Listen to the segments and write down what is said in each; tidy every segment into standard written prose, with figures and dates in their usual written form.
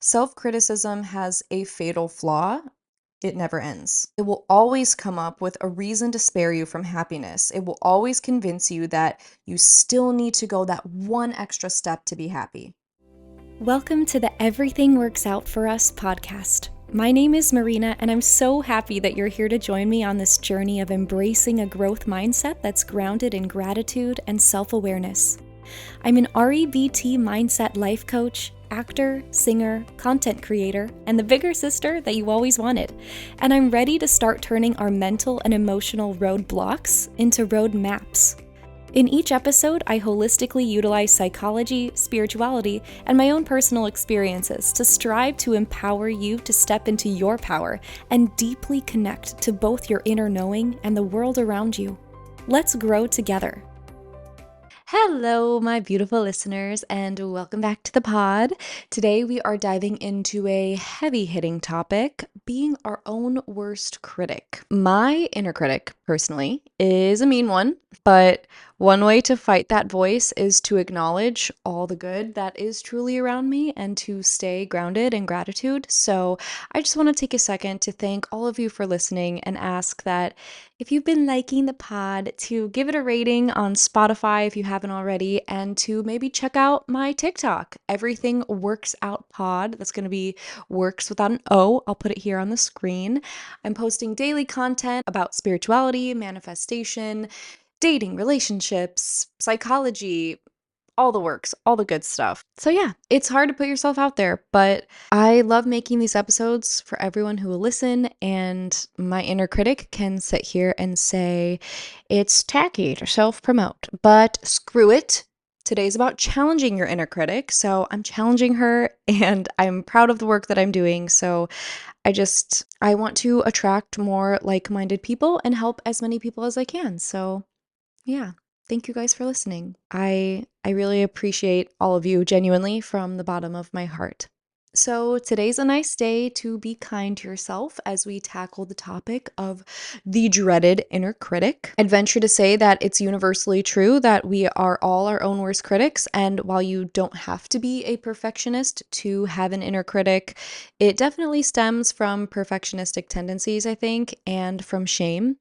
Self-criticism has a fatal flaw. It never ends. It will always come up with a reason to spare you from happiness. It will always convince you that you still need to go that one extra step to be happy. Welcome to the Everything Works Out for Us podcast. My name is Marina, and I'm so happy that you're here to join me on this journey of embracing a growth mindset that's grounded in gratitude and self awareness. I'm an REBT mindset life coach, actor, singer, content creator, and the bigger sister that you always wanted. And I'm ready to start turning our mental and emotional roadblocks into road maps. In each episode, I holistically utilize psychology, spirituality, and my own personal experiences to strive to empower you to step into your power and deeply connect to both your inner knowing and the world around you. Let's grow together. Hello, my beautiful listeners, and welcome back to the pod. Today, we are diving into a heavy hitting topic: being our own worst critic. My inner critic, personally, is a mean one, but one way to fight that voice is to acknowledge all the good that is truly around me and to stay grounded in gratitude. So, I just want to take a second to thank all of you for listening and ask that if you've been liking the pod, to give it a rating on Spotify if you haven't already, and to maybe check out my TikTok, Everything Works Out Pod. That's going to be works without an O. I'll put it here on the screen. I'm posting daily content about spirituality, manifestation, dating, relationships, psychology, all the works, all the good stuff. So yeah, it's hard to put yourself out there, but I love making these episodes for everyone who will listen, and my inner critic can sit here and say, it's tacky to self-promote, but screw it. Today's about challenging your inner critic, so I'm challenging her and I'm proud of the work that I'm doing. So I want to attract more like-minded people and help as many people as I can. So yeah. Thank you guys for listening. I really appreciate all of you genuinely from the bottom of my heart. So, today's a nice day to be kind to yourself as we tackle the topic of the dreaded inner critic. I'd venture to say that it's universally true that we are all our own worst critics, and while you don't have to be a perfectionist to have an inner critic, it definitely stems from perfectionistic tendencies, I think, and from shame.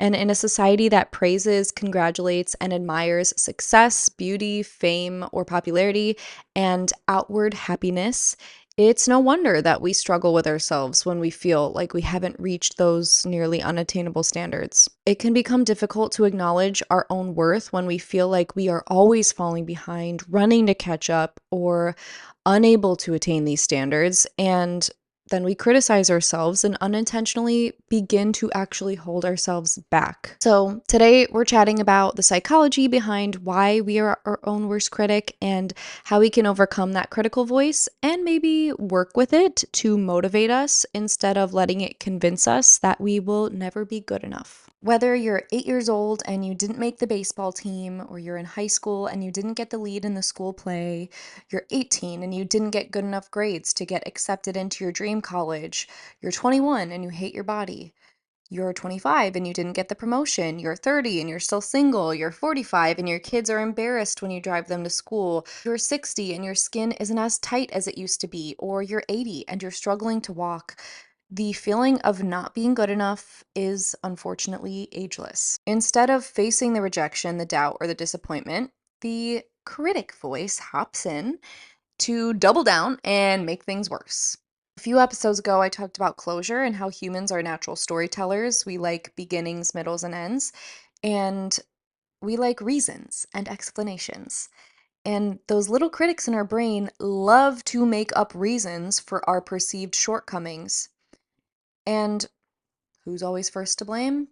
And in a society that praises, congratulates, and admires success, beauty, fame, or popularity, and outward happiness, it's no wonder that we struggle with ourselves when we feel like we haven't reached those nearly unattainable standards. It can become difficult to acknowledge our own worth when we feel like we are always falling behind, running to catch up, or unable to attain these standards. And then we criticize ourselves and unintentionally begin to actually hold ourselves back. So, today we're chatting about the psychology behind why we are our own worst critic and how we can overcome that critical voice and maybe work with it to motivate us instead of letting it convince us that we will never be good enough. Whether you're 8 years old and you didn't make the baseball team, or you're in high school and you didn't get the lead in the school play, you're 18 and you didn't get good enough grades to get accepted into your dream college, you're 21 and you hate your body, you're 25 and you didn't get the promotion, you're 30 and you're still single, you're 45 and your kids are embarrassed when you drive them to school, you're 60 and your skin isn't as tight as it used to be, or you're 80 and you're struggling to walk. The feeling of not being good enough is unfortunately ageless. Instead of facing the rejection, the doubt, or the disappointment, the critic voice hops in to double down and make things worse. A few episodes ago, I talked about closure and how humans are natural storytellers. We like beginnings, middles, and ends, and we like reasons and explanations. And those little critics in our brain love to make up reasons for our perceived shortcomings. And who's always first to blame?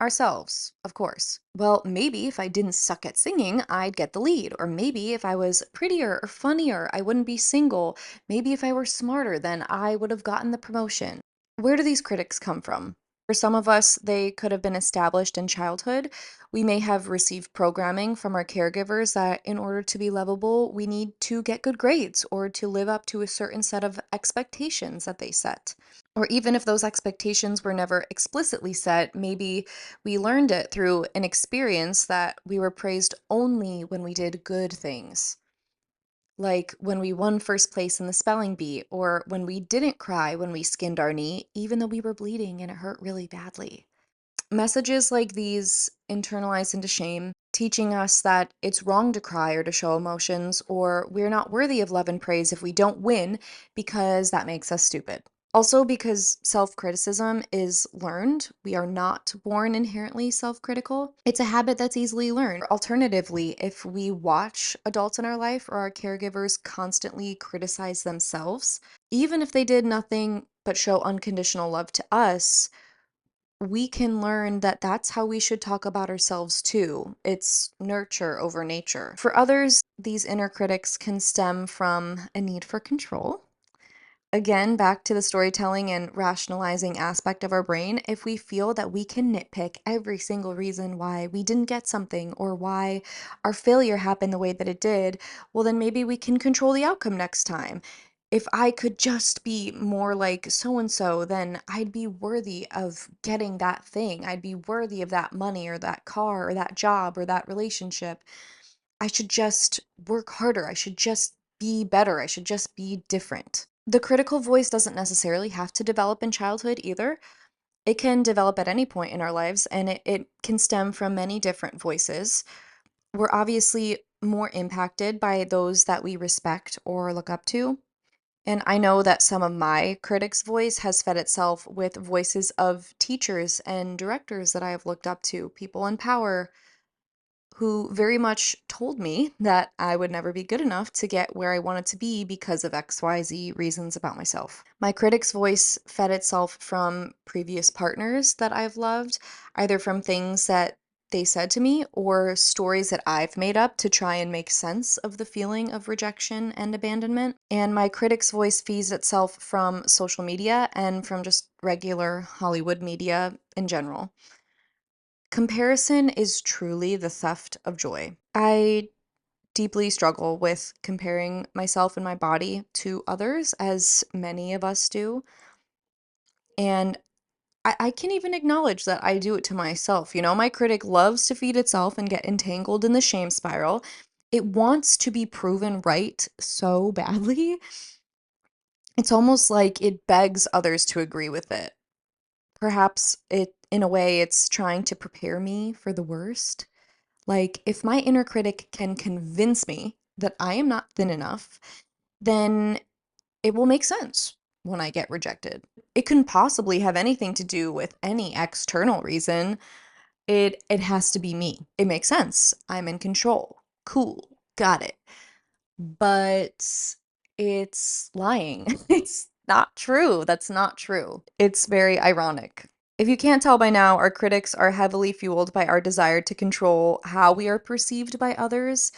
Ourselves, of course. Well, maybe if I didn't suck at singing, I'd get the lead. Or maybe if I was prettier or funnier, I wouldn't be single. Maybe if I were smarter, then I would have gotten the promotion. Where do these critics come from? For some of us, they could have been established in childhood. We may have received programming from our caregivers that in order to be lovable, we need to get good grades or to live up to a certain set of expectations that they set. Or even if those expectations were never explicitly set, maybe we learned it through an experience that we were praised only when we did good things. like when we won first place in the spelling bee, or when we didn't cry when we skinned our knee, even though we were bleeding and it hurt really badly. Messages like these internalize into shame, teaching us that it's wrong to cry or to show emotions, or we're not worthy of love and praise if we don't win because that makes us stupid. Also, because self criticism is learned, we are not born inherently self critical. It's a habit that's easily learned. Alternatively, if we watch adults in our life or our caregivers constantly criticize themselves, even if they did nothing but show unconditional love to us, we can learn that that's how we should talk about ourselves too. It's nurture over nature. For others, these inner critics can stem from a need for control. Again, back to the storytelling and rationalizing aspect of our brain, if we feel that we can nitpick every single reason why we didn't get something or why our failure happened the way that it did, well, then maybe we can control the outcome next time. If I could just be more like so and so, then I'd be worthy of getting that thing. I'd be worthy of that money or that car or that job or that relationship. I should just work harder. I should just be better. I should just be different. The critical voice doesn't necessarily have to develop in childhood either. It can develop at any point in our lives, and it can stem from many different voices. We're obviously more impacted by those that we respect or look up to. And I know that some of my critics' voice has fed itself with voices of teachers and directors that I have looked up to, people in power, who very much told me that I would never be good enough to get where I wanted to be because of XYZ reasons about myself. My critic's voice fed itself from previous partners that I've loved, either from things that they said to me or stories that I've made up to try and make sense of the feeling of rejection and abandonment. And my critic's voice feeds itself from social media and from just regular Hollywood media in general. Comparison is truly the theft of joy. I deeply struggle with comparing myself and my body to others, as many of us do. And I can even acknowledge that I do it to myself. You know, my critic loves to feed itself and get entangled in the shame spiral. It wants to be proven right so badly. It's almost like it begs others to agree with it. Perhaps in a way, it's trying to prepare me for the worst. Like, if my inner critic can convince me that I am not thin enough, then it will make sense when I get rejected. It couldn't possibly have anything to do with any external reason. It has to be me. It makes sense. I'm in control. Cool. Got it. But it's lying. It's not true. That's not true. It's very ironic. If you can't tell by now, our critics are heavily fueled by our desire to control how we are perceived by others.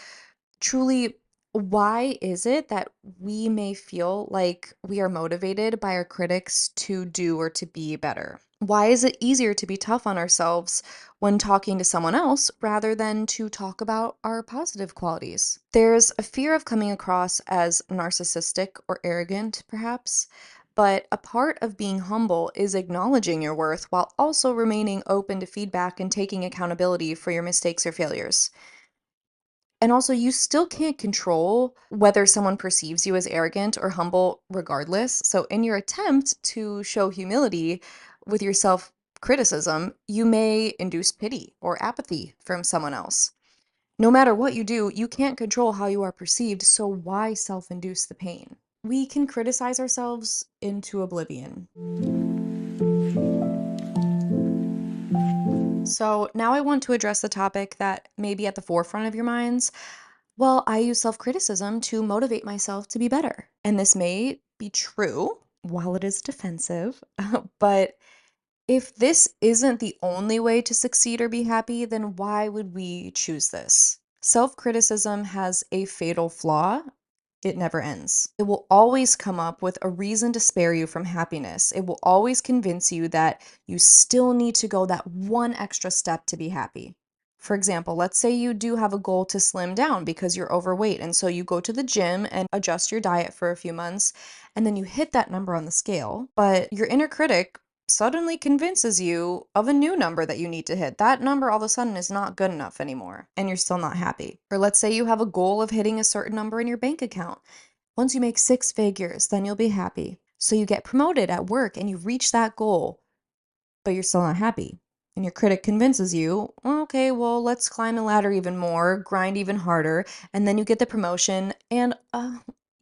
Truly, why is it that we may feel like we are motivated by our critics to do or to be better? Why is it easier to be tough on ourselves when talking to someone else rather than to talk about our positive qualities? There's a fear of coming across as narcissistic or arrogant, perhaps, but a part of being humble is acknowledging your worth while also remaining open to feedback and taking accountability for your mistakes or failures. And also, you still can't control whether someone perceives you as arrogant or humble regardless. So, in your attempt to show humility with your self criticism, you may induce pity or apathy from someone else. No matter what you do, you can't control how you are perceived, so why self induce the pain? We can criticize ourselves into oblivion. So, now I want to address the topic that may be at the forefront of your minds. Well, I use self criticism to motivate myself to be better. And this may be true while it is defensive, but if this isn't the only way to succeed or be happy, then why would we choose this? Self criticism has a fatal flaw. It never ends. It will always come up with a reason to spare you from happiness. It will always convince you that you still need to go that one extra step to be happy. For example, let's say you do have a goal to slim down because you're overweight, and so you go to the gym and adjust your diet for a few months, and then you hit that number on the scale. But your inner critic suddenly convinces you of a new number that you need to hit. That number all of a sudden is not good enough anymore, and you're still not happy. Or let's say you have a goal of hitting a certain number in your bank account. Once you make six figures, then you'll be happy. So you get promoted at work and you reach that goal, but you're still not happy. And your critic convinces you, okay, well, let's climb the ladder even more, grind even harder, and then you get the promotion, and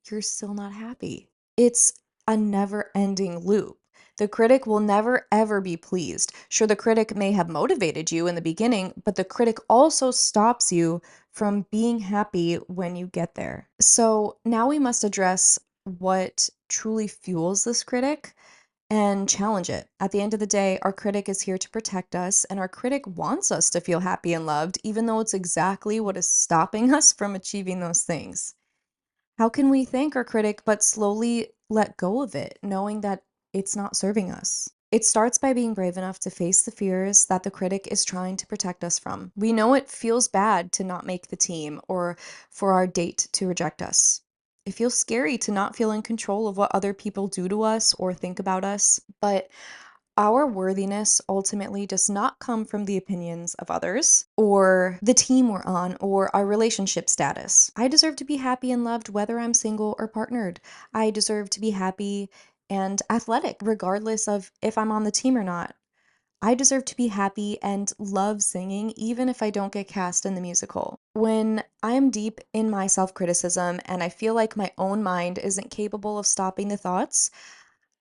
you're still not happy. It's a never ending loop. The critic will never ever be pleased. Sure, the critic may have motivated you in the beginning, but the critic also stops you from being happy when you get there. So now we must address what truly fuels this critic and challenge it. At the end of the day, our critic is here to protect us, and our critic wants us to feel happy and loved, even though it's exactly what is stopping us from achieving those things. How can we thank our critic but slowly let go of it, knowing that it's not serving us? It starts by being brave enough to face the fears that the critic is trying to protect us from. We know it feels bad to not make the team or for our date to reject us. It feels scary to not feel in control of what other people do to us or think about us, but our worthiness ultimately does not come from the opinions of others or the team we're on or our relationship status. I deserve to be happy and loved whether I'm single or partnered. I deserve to be happy and athletic regardless of if I'm on the team or not. I deserve to be happy and love singing even if I don't get cast in the musical. When I am deep in my self criticism and I feel like my own mind isn't capable of stopping the thoughts,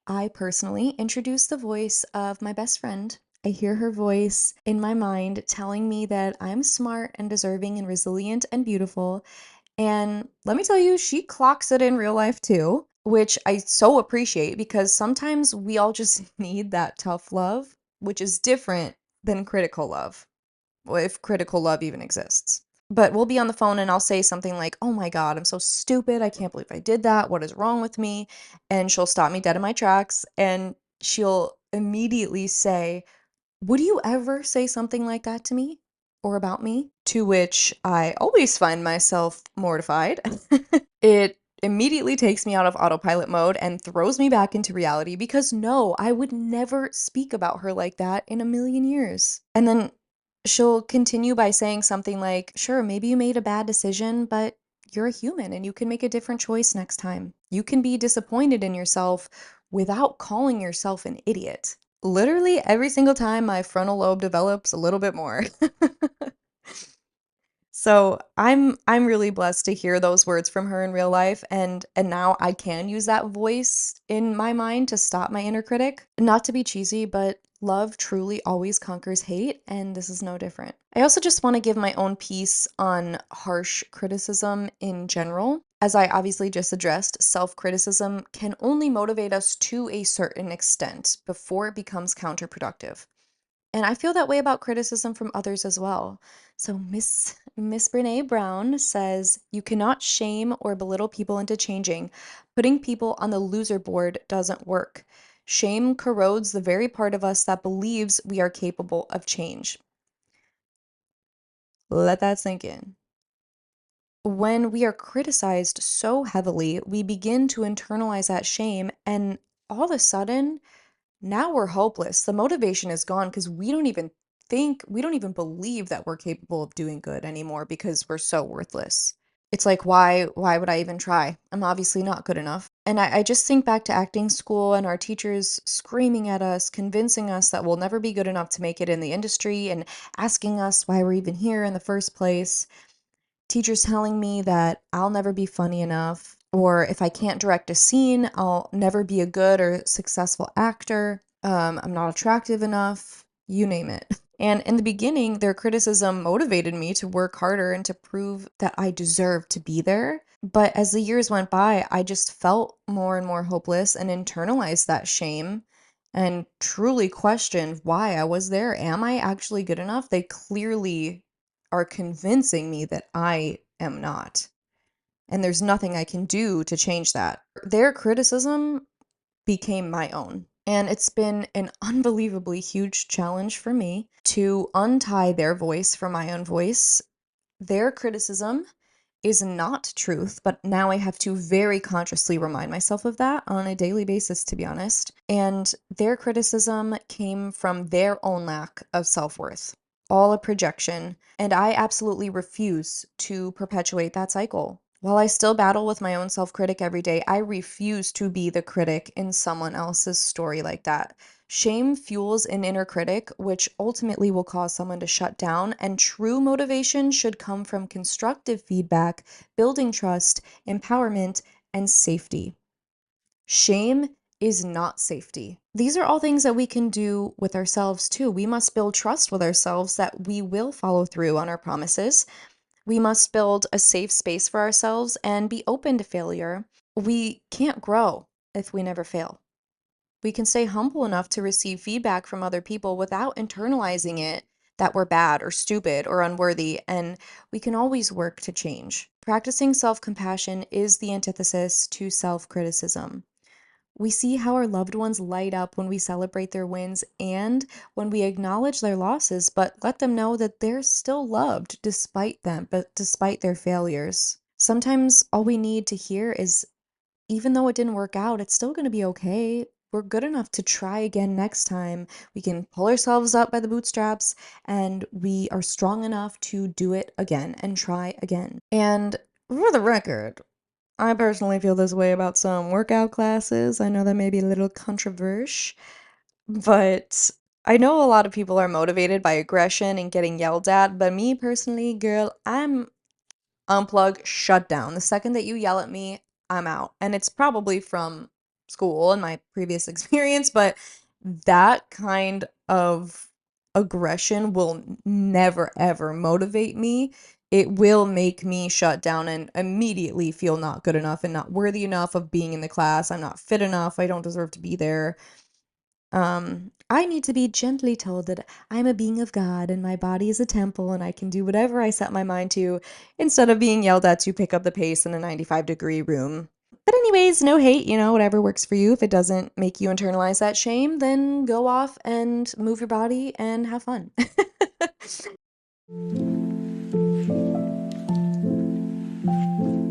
I personally introduce the voice of my best friend. I hear her voice in my mind telling me that I'm smart and deserving and resilient and beautiful. And let me tell you, she clocks it in real life too, which I so appreciate because sometimes we all just need that tough love, which is different than critical love, if critical love even exists. But we'll be on the phone and I'll say something like, "Oh my God, I'm so stupid. I can't believe I did that. What is wrong with me?" And she'll stop me dead in my tracks and she'll immediately say, "Would you ever say something like that to me or about me?" To which I always find myself mortified. It immediately takes me out of autopilot mode and throws me back into reality because no, I would never speak about her like that in a million years. And then she'll continue by saying something like, "Sure, maybe you made a bad decision, but you're a human and you can make a different choice next time. You can be disappointed in yourself without calling yourself an idiot." Literally every single time my frontal lobe develops a little bit more. So I'm really blessed to hear those words from her in real life and now I can use that voice in my mind to stop my inner critic. Not to be cheesy, but love truly always conquers hate, and this is no different. I also just want to give my own piece on harsh criticism in general. As I obviously just addressed, self-criticism can only motivate us to a certain extent before it becomes counterproductive. And I feel that way about criticism from others as well. So Miss Brene Brown says, "You cannot shame or belittle people into changing. Putting people on the loser board doesn't work. Shame corrodes the very part of us that believes we are capable of change." Let that sink in. When we are criticized so heavily, we begin to internalize that shame, and all of a sudden, now we're hopeless. The motivation is gone because we don't even believe that we're capable of doing good anymore because we're so worthless. It's like, why would I even try? I'm obviously not good enough. And I just think back to acting school and our teachers screaming at us, convincing us that we'll never be good enough to make it in the industry and asking us why we're even here in the first place. Teachers telling me that I'll never be funny enough, or if I can't direct a scene, I'll never be a good or successful actor. I'm not attractive enough, you name it. And in the beginning, their criticism motivated me to work harder and to prove that I deserved to be there. But as the years went by, I just felt more and more hopeless and internalized that shame and truly questioned why I was there. Am I actually good enough? They clearly are convincing me that I am not. And there's nothing I can do to change that. Their criticism became my own. And it's been an unbelievably huge challenge for me to untie their voice from my own voice. Their criticism is not truth, but now I have to very consciously remind myself of that on a daily basis, to be honest. And their criticism came from their own lack of self worth, all a projection. And I absolutely refuse to perpetuate that cycle. While I still battle with my own self critic every day, I refuse to be the critic in someone else's story like that. Shame fuels an inner critic, which ultimately will cause someone to shut down, and true motivation should come from constructive feedback, building trust, empowerment, and safety. Shame is not safety. These are all things that we can do with ourselves too. We must build trust with ourselves that we will follow through on our promises. We must build a safe space for ourselves and be open to failure. We can't grow if we never fail. We can stay humble enough to receive feedback from other people without internalizing it that we're bad or stupid or unworthy, and we can always work to change. Practicing self compassion is the antithesis to self criticism. We see how our loved ones light up when we celebrate their wins and when we acknowledge their losses, but let them know that they're still loved despite them, but despite their failures. Sometimes all we need to hear is, even though it didn't work out, it's still going to be okay. We're good enough to try again next time. We can pull ourselves up by the bootstraps and we are strong enough to do it again and try again. And for the record, I personally feel this way about some workout classes. I know that may be a little controversial, but I know a lot of people are motivated by aggression and getting yelled at, but me personally, girl, I'm unplug, shut down. The second that you yell at me, I'm out. And it's probably from school and my previous experience, but that kind of aggression will never ever motivate me. It will make me shut down and immediately feel not good enough and not worthy enough of being in the class. I'm not fit enough. I don't deserve to be there. I need to be gently told that I'm a being of God and my body is a temple and I can do whatever I set my mind to instead of being yelled at to pick up the pace in a 95-degree room. But, anyways, no hate, whatever works for you. If it doesn't make you internalize that shame, then go off and move your body and have fun.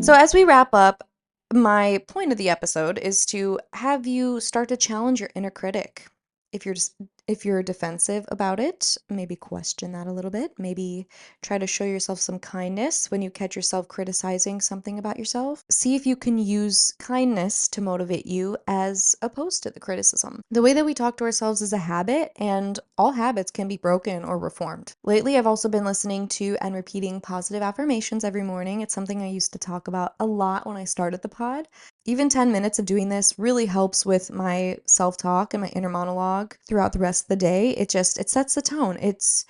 So, as we wrap up, my point of the episode is to have you start to challenge your inner critic. If you're just if you're defensive about it, maybe question that a little bit. Maybe try to show yourself some kindness when you catch yourself criticizing something about yourself. See if you can use kindness to motivate you as opposed to the criticism. The way that we talk to ourselves is a habit, and all habits can be broken or reformed. Lately, I've also been listening to and repeating positive affirmations every morning. It's something I used to talk about a lot when I started the pod. Even 10 minutes of doing this really helps with my self-talk and my inner monologue throughout the rest of the day. It sets the tone. It's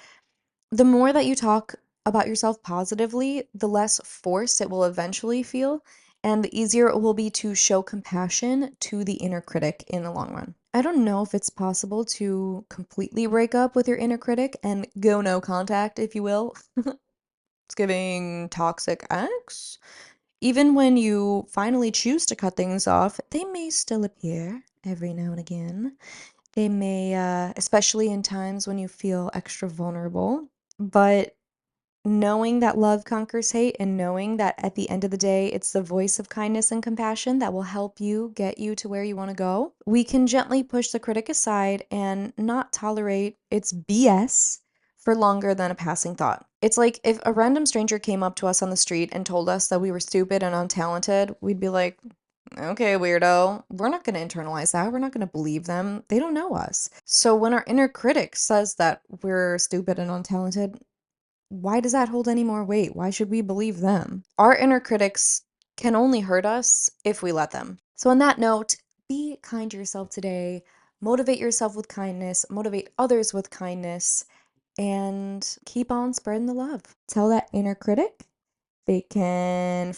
the more that you talk about yourself positively, the less forced it will eventually feel, and the easier it will be to show compassion to the inner critic in the long run. I don't know if it's possible to completely break up with your inner critic and go no contact, if you will. It's giving toxic X. Even when you finally choose to cut things off, they may still appear every now and again. They may, especially in times when you feel extra vulnerable. But knowing that love conquers hate and knowing that at the end of the day, it's the voice of kindness and compassion that will help you get you to where you want to go, we can gently push the critic aside and not tolerate its BS for longer than a passing thought. It's like if a random stranger came up to us on the street and told us that we were stupid and untalented, we'd be like, okay, weirdo. We're not going to internalize that. We're not going to believe them. They don't know us. So when our inner critic says that we're stupid and untalented, why does that hold any more weight? Why should we believe them? Our inner critics can only hurt us if we let them. So, on that note, be kind to yourself today. Motivate yourself with kindness, motivate others with kindness, and keep on spreading the love. Tell that inner critic they can